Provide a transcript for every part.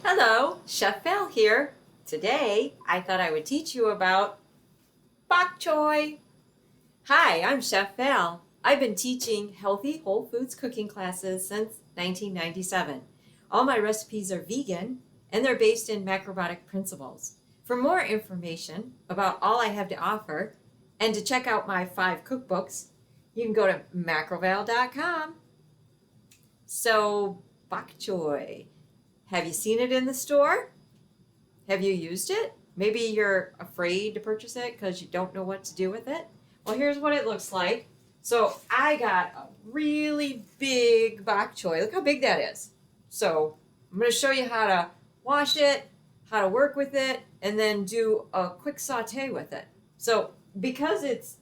Hello, Chef Val here. Today, I thought I would teach you about bok choy. Hi, I'm Chef Val. I've been teaching healthy whole foods cooking classes since 1997. All my recipes are vegan and they're based in macrobiotic principles. For more information about all I have to offer and to check out my 5 cookbooks, you can go to macroval.com. So, bok choy. Have you seen it in the store? Have you used it? Maybe you're afraid to purchase it because you don't know what to do with it. Well, here's what it looks like. So I got a really big bok choy. Look how big that is. So I'm going to show you how to wash it, how to work with it, and then do a quick saute with it. So because it's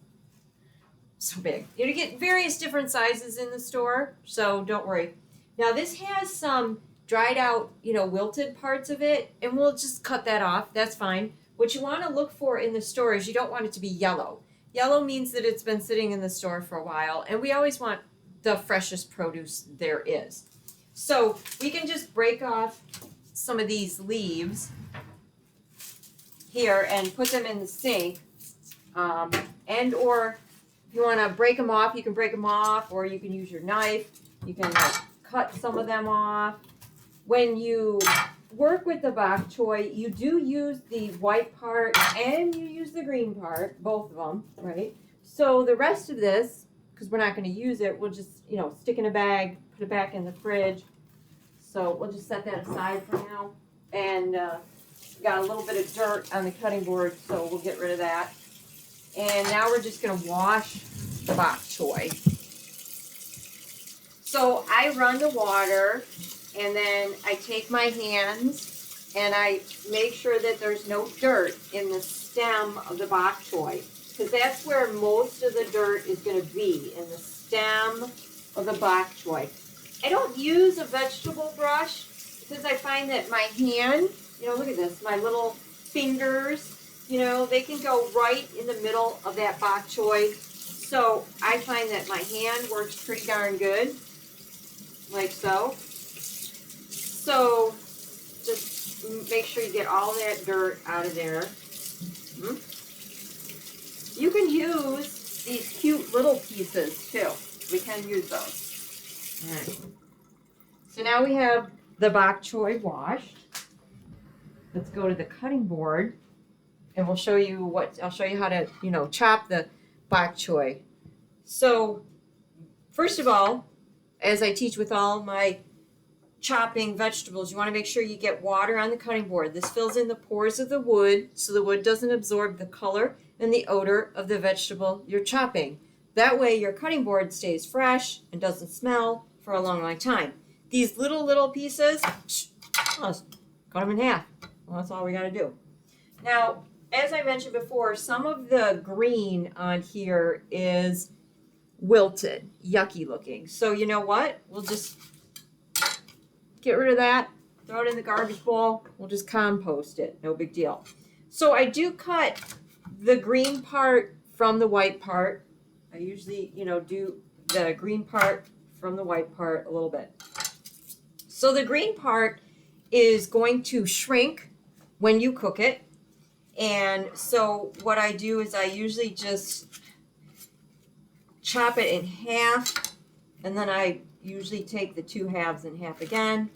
so big, you get various different sizes in the store, so don't worry. Now this has some dried out, wilted parts of it, and we'll just cut that off. That's fine. What you want to look for in the store is you don't want it to be yellow. Yellow means that it's been sitting in the store for a while, and we always want the freshest produce there is. So we can just break off some of these leaves here and put them in the sink, and or if you want to break them off, you can break them off, or you can use your knife. You can cut some of them off. When you work with the bok choy, you do use the white part and you use the green part, both of them, right? So the rest of this, because we're not going to use it, we'll just, stick in a bag, put it back in the fridge. So we'll just set that aside for now. And got a little bit of dirt on the cutting board, so we'll get rid of that. And now we're just going to wash the bok choy. So I run the water, and then I take my hands and I make sure that there's no dirt in the stem of the bok choy, because that's where most of the dirt is going to be, in the stem of the bok choy. I don't use a vegetable brush because I find that my hand, look at this, my little fingers, they can go right in the middle of that bok choy. So I find that my hand works pretty darn good, like so. So just make sure you get all that dirt out of there. You can use these cute little pieces too. We can use those. All right. So now we have the bok choy washed. Let's go to the cutting board, and I'll show you how to, chop the bok choy. So first of all, as I teach with all my chopping vegetables, you want to make sure you get water on the cutting board. This fills in the pores of the wood so the wood doesn't absorb the color and the odor of the vegetable you're chopping. That way your cutting board stays fresh and doesn't smell for a long time. These little pieces, let's cut them in half. Well, that's all we got to do. Now, as I mentioned before, some of the green on here is wilted, yucky looking. So you know what? We'll just get rid of that, throw it in the garbage bowl. We'll just compost it. No big deal. So I do cut the green part from the white part. I usually, do the green part from the white part a little bit. So the green part is going to shrink when you cook it. And so what I do is I usually just chop it in half, and then I usually take the 2 halves in half again,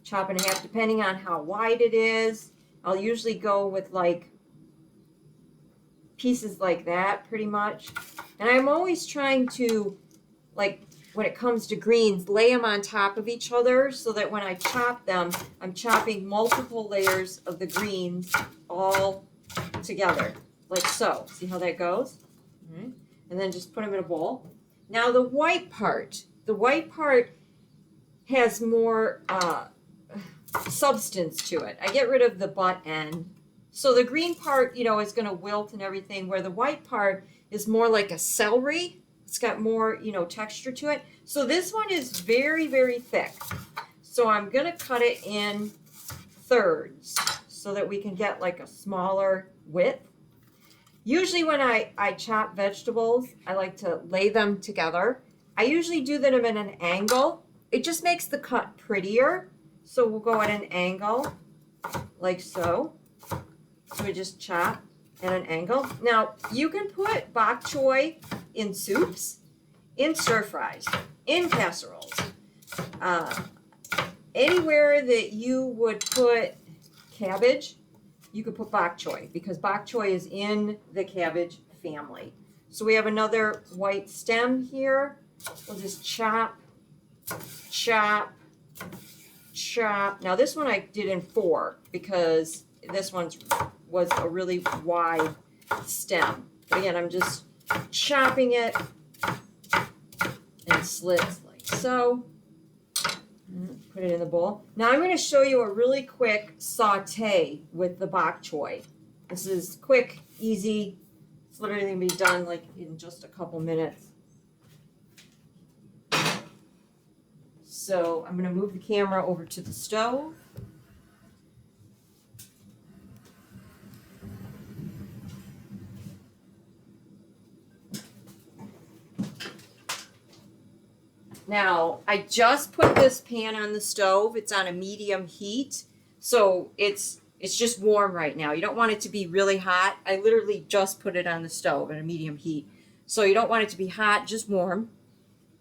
chop in half depending on how wide it is. I'll usually go with like pieces like that pretty much. And I'm always trying to, like when it comes to greens, lay them on top of each other so that when I chop them, I'm chopping multiple layers of the greens all together, like so. See how that goes? All right. And then just put them in a bowl. Now the white part has more substance to it. I get rid of the butt end. So the green part, is going to wilt and everything, where the white part is more like a celery. It's got more, texture to it. So this one is very, very thick. So I'm going to cut it in thirds so that we can get like a smaller width. Usually when I chop vegetables, I like to lay them together. I usually do them at an angle. It just makes the cut prettier. So we'll go at an angle like so. So we just chop at an angle. Now, you can put bok choy in soups, in stir fries, in casseroles, anywhere that you would put cabbage, you could put bok choy because bok choy is in the cabbage family. So we have another white stem here. We'll just chop, chop, chop. Now this one I did in 4 because this one was a really wide stem. But again, I'm just chopping it in slits like so. Put it in the bowl. Now I'm going to show you a really quick saute with the bok choy. This is quick, easy. It's literally going to be done like in just a couple minutes. So I'm going to move the camera over to the stove. Now, I just put this pan on the stove. It's on a medium heat, so it's just warm right now. You don't want it to be really hot. I literally just put it on the stove at a medium heat. So you don't want it to be hot, just warm.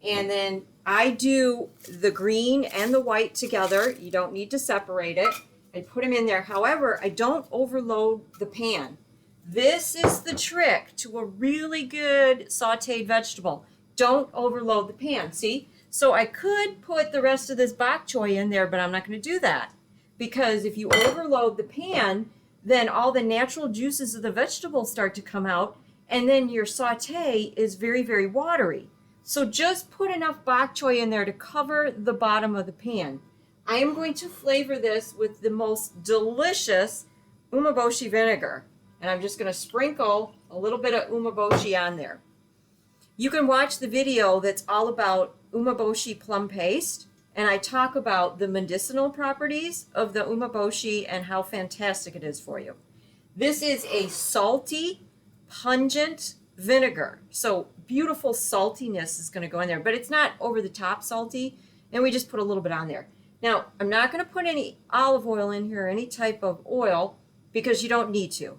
And then I do the green and the white together. You don't need to separate it. I put them in there. However, I don't overload the pan. This is the trick to a really good sauteed vegetable. Don't overload the pan, see? So I could put the rest of this bok choy in there, but I'm not going to do that. Because if you overload the pan, then all the natural juices of the vegetables start to come out, and then your saute is very, very watery. So just put enough bok choy in there to cover the bottom of the pan. I am going to flavor this with the most delicious umeboshi vinegar. And I'm just going to sprinkle a little bit of umeboshi on there. You can watch the video that's all about umeboshi plum paste, and I talk about the medicinal properties of the umeboshi and how fantastic it is for you. This is a salty, pungent vinegar. So beautiful saltiness is going to go in there, but it's not over the top salty, and we just put a little bit on there. Now, I'm not going to put any olive oil in here, any type of oil, because you don't need to.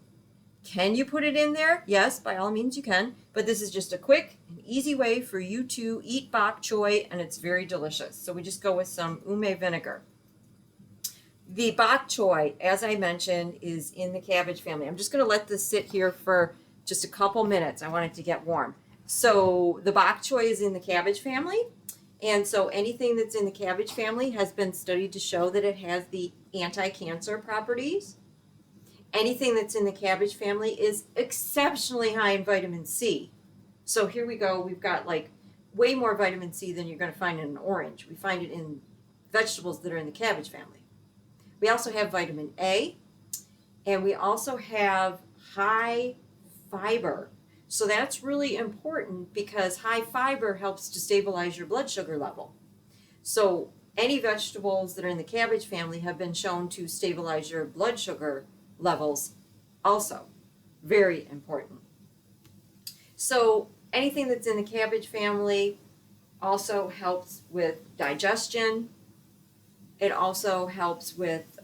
Can you put it in there? Yes, by all means you can, but this is just a quick and easy way for you to eat bok choy, and it's very delicious. So we just go with some ume vinegar. The bok choy, as I mentioned, is in the cabbage family. I'm just going to let this sit here for just a couple minutes. I want it to get warm. So the bok choy is in the cabbage family, and so anything that's in the cabbage family has been studied to show that it has the anti-cancer properties. Anything that's in the cabbage family is exceptionally high in vitamin C. So here we go. We've got like way more vitamin C than you're going to find in an orange. We find it in vegetables that are in the cabbage family. We also have vitamin A, and we also have high fiber. So that's really important because high fiber helps to stabilize your blood sugar level. So any vegetables that are in the cabbage family have been shown to stabilize your blood sugar levels also. Very important. So anything that's in the cabbage family also helps with digestion. It also helps with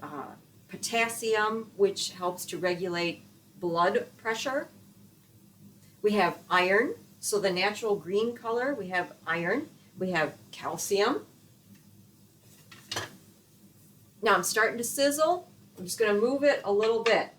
potassium, which helps to regulate blood pressure. We have iron. So the natural green color, we have iron. We have calcium. Now I'm starting to sizzle. I'm just going to move it a little bit.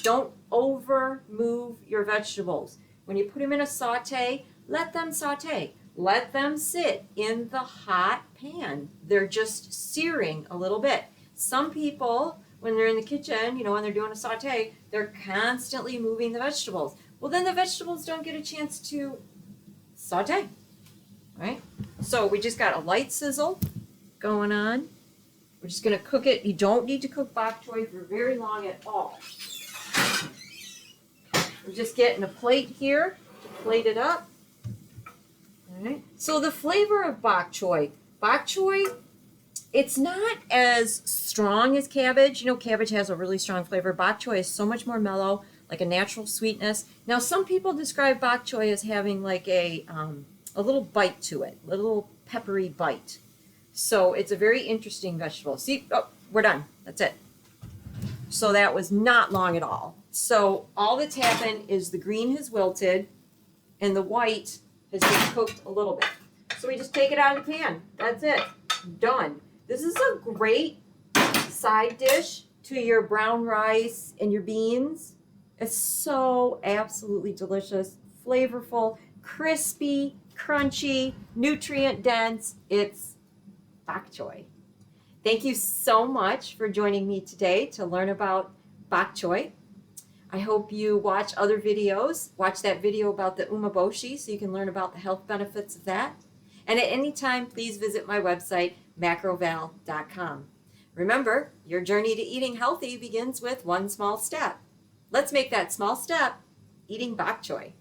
Don't over move your vegetables. When you put them in a saute, let them saute. Let them sit in the hot pan. They're just searing a little bit. Some people, when they're in the kitchen, when they're doing a saute, they're constantly moving the vegetables. Well, then the vegetables don't get a chance to saute, right? So we just got a light sizzle going on. We're just going to cook it. You don't need to cook bok choy for very long at all. We're just getting a plate here to plate it up. All right. So the flavor of bok choy. Bok choy, it's not as strong as cabbage. Cabbage has a really strong flavor. Bok choy is so much more mellow, like a natural sweetness. Now, some people describe bok choy as having like a little bite to it, a little peppery bite. So it's a very interesting vegetable. See, oh, we're done. That's it. So that was not long at all. So all that's happened is the green has wilted and the white has just cooked a little bit. So we just take it out of the pan. That's it. Done. This is a great side dish to your brown rice and your beans. It's so absolutely delicious, flavorful, crispy, crunchy, nutrient dense. It's bok choy. Thank you so much for joining me today to learn about bok choy. I hope you watch other videos. Watch that video about the umeboshi so you can learn about the health benefits of that. And at any time, please visit my website, macroval.com. Remember, your journey to eating healthy begins with one small step. Let's make that small step eating bok choy.